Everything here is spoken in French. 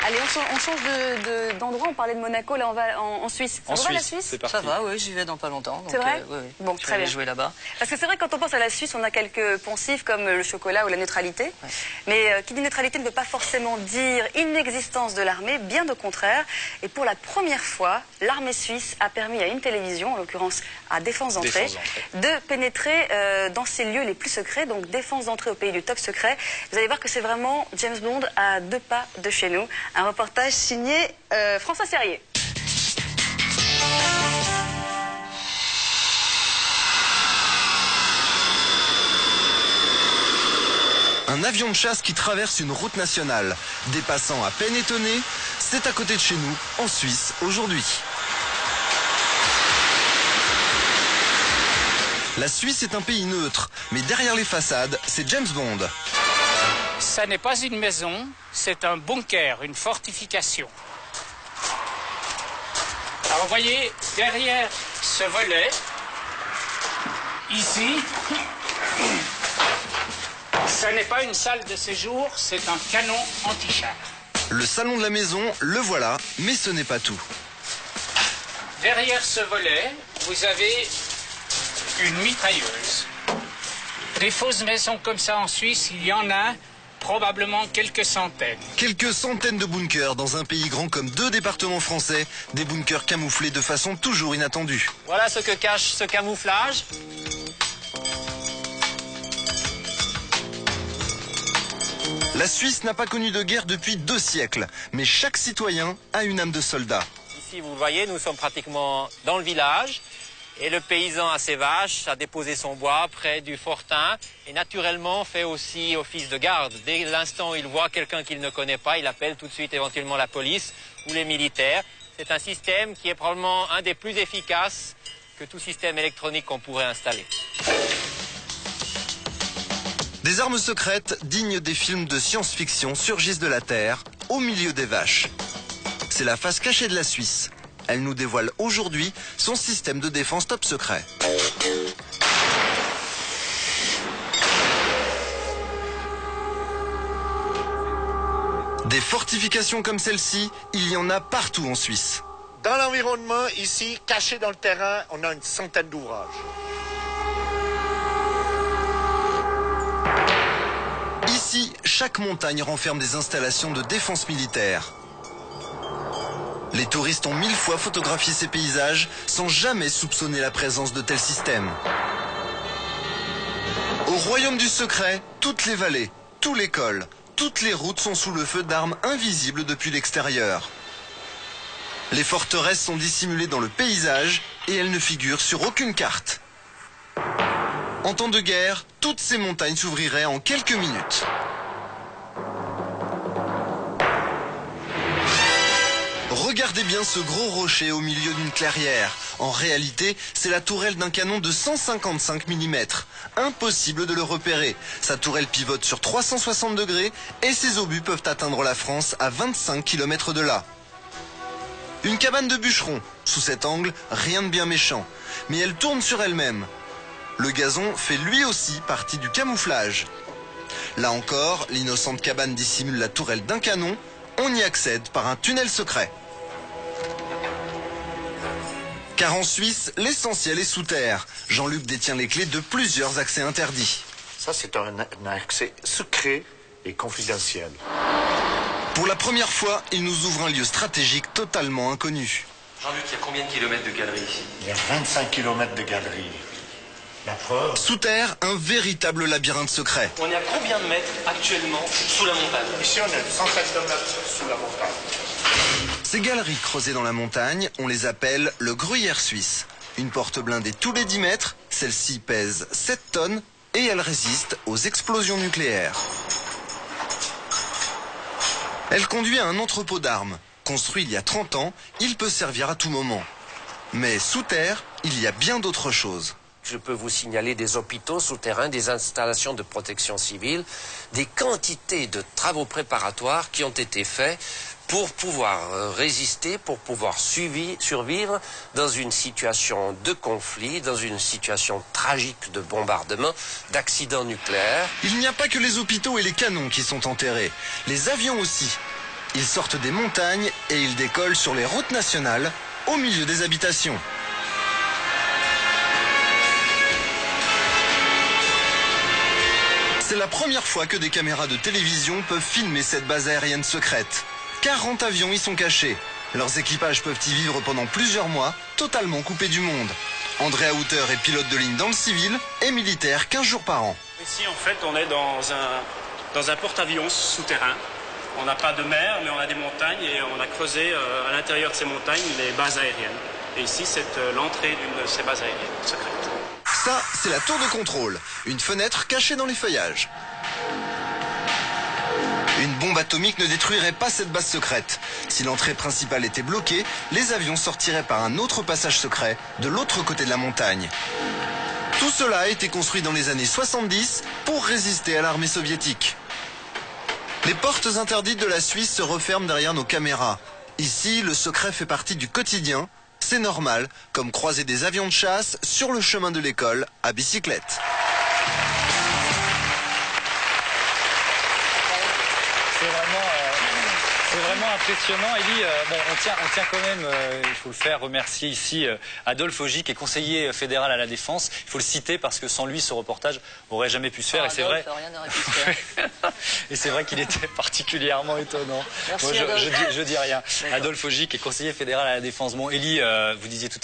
Allez, on change d'endroit. On parlait de Monaco, là on va en Suisse. Ça va la Suisse? Ça va, oui, j'y vais dans pas longtemps. C'est vrai? Oui. Bon, je très vais bien. jouer là-bas. Parce que c'est vrai que quand on pense à la Suisse, on a quelques poncifs comme le chocolat ou la neutralité. Ouais. Mais qui dit neutralité ne veut pas forcément dire inexistence de l'armée, bien au contraire. Et pour la première fois, l'armée suisse a permis à une télévision, en l'occurrence à Défense d'entrée, de pénétrer dans ses lieux les plus secrets, donc Défense d'entrée au pays du top secret. Vous allez voir que c'est vraiment James Bond à 2 pas de chez nous. Un reportage signé François Serrier. Un avion de chasse qui traverse une route nationale. Des passants à peine étonnés, c'est à côté de chez nous, en Suisse, aujourd'hui. La Suisse est un pays neutre, mais derrière les façades, c'est James Bond. Ça n'est pas une maison, c'est un bunker, une fortification. Alors vous voyez, derrière ce volet, ici, ce n'est pas une salle de séjour, c'est un canon anti-char. Le salon de la maison, le voilà, mais ce n'est pas tout. Derrière ce volet, vous avez une mitrailleuse. Des fausses maisons comme ça en Suisse, il y en a probablement quelques centaines. Quelques centaines de bunkers dans un pays grand comme 2 départements français, des bunkers camouflés de façon toujours inattendue. Voilà ce que cache ce camouflage. La Suisse n'a pas connu de guerre depuis 2 siècles, mais chaque citoyen a une âme de soldat. Ici, vous le voyez, nous sommes pratiquement dans le village. Et le paysan a ses vaches, a déposé son bois près du fortin et naturellement fait aussi office de garde. Dès l'instant où il voit quelqu'un qu'il ne connaît pas, il appelle tout de suite éventuellement la police ou les militaires. C'est un système qui est probablement un des plus efficaces que tout système électronique qu'on pourrait installer. Des armes secrètes dignes des films de science-fiction surgissent de la terre, au milieu des vaches. C'est la face cachée de la Suisse. Elle nous dévoile aujourd'hui son système de défense top secret. Des fortifications comme celle-ci, il y en a partout en Suisse. Dans l'environnement, ici, caché dans le terrain, on a une centaine d'ouvrages. Ici, chaque montagne renferme des installations de défense militaire. Les touristes ont 1000 fois photographié ces paysages sans jamais soupçonner la présence de tels systèmes. Au royaume du secret, toutes les vallées, tous les cols, toutes les routes sont sous le feu d'armes invisibles depuis l'extérieur. Les forteresses sont dissimulées dans le paysage et elles ne figurent sur aucune carte. En temps de guerre, toutes ces montagnes s'ouvriraient en quelques minutes. Regardez bien ce gros rocher au milieu d'une clairière. En réalité, c'est la tourelle d'un canon de 155 mm. Impossible de le repérer. Sa tourelle pivote sur 360 degrés et ses obus peuvent atteindre la France à 25 km de là. Une cabane de bûcheron. Sous cet angle, rien de bien méchant. Mais elle tourne sur elle-même. Le gazon fait lui aussi partie du camouflage. Là encore, l'innocente cabane dissimule la tourelle d'un canon. On y accède par un tunnel secret. Car en Suisse, l'essentiel est sous terre. Jean-Luc détient les clés de plusieurs accès interdits. Ça, c'est un accès secret et confidentiel. Pour la première fois, il nous ouvre un lieu stratégique totalement inconnu. Jean-Luc, il y a combien de kilomètres de galeries ici? Il y a 25 km de galeries. La preuve. Sous terre, un véritable labyrinthe secret. On est à combien de mètres actuellement sous la montagne? Ici, on est à 100 km sous la montagne. Ces galeries creusées dans la montagne, on les appelle le gruyère suisse. Une porte blindée tous les 10 mètres, celle-ci pèse 7 tonnes et elle résiste aux explosions nucléaires. Elle conduit à un entrepôt d'armes. Construit il y a 30 ans, il peut servir à tout moment. Mais sous terre, il y a bien d'autres choses. Je peux vous signaler des hôpitaux souterrains, des installations de protection civile, des quantités de travaux préparatoires qui ont été faits pour pouvoir résister, pour pouvoir survivre dans une situation de conflit, dans une situation tragique de bombardement, d'accident nucléaire. Il n'y a pas que les hôpitaux et les canons qui sont enterrés, les avions aussi. Ils sortent des montagnes et ils décollent sur les routes nationales, au milieu des habitations. C'est la première fois que des caméras de télévision peuvent filmer cette base aérienne secrète. 40 avions y sont cachés. Leurs équipages peuvent y vivre pendant plusieurs mois, totalement coupés du monde. Andrea Houter est pilote de ligne dans le civil et militaire 15 jours par an. Ici, en fait, on est dans un porte-avions souterrain. On n'a pas de mer, mais on a des montagnes et on a creusé à l'intérieur de ces montagnes les bases aériennes. Et ici, c'est l'entrée d'une de ces bases aériennes secrètes. Ça, c'est la tour de contrôle, une fenêtre cachée dans les feuillages. Une bombe atomique ne détruirait pas cette base secrète. Si l'entrée principale était bloquée, les avions sortiraient par un autre passage secret de l'autre côté de la montagne. Tout cela a été construit dans les années 70 pour résister à l'armée soviétique. Les portes interdites de la Suisse se referment derrière nos caméras. Ici, le secret fait partie du quotidien. C'est normal, comme croiser des avions de chasse sur le chemin de l'école à bicyclette. C'est vraiment impressionnant. Elie, on tient quand même, il faut le faire, remercier ici Adolphe Augy, qui est conseiller fédéral à la Défense. Il faut le citer parce que sans lui, ce reportage n'aurait jamais pu se faire. Et c'est vrai. Rien n'aurait pu se faire. Et c'est vrai qu'il était particulièrement étonnant. Merci, Moi, je dis rien. Adolphe Augy, qui est conseiller fédéral à la Défense. Bon, Elie, vous disiez tout à l'heure.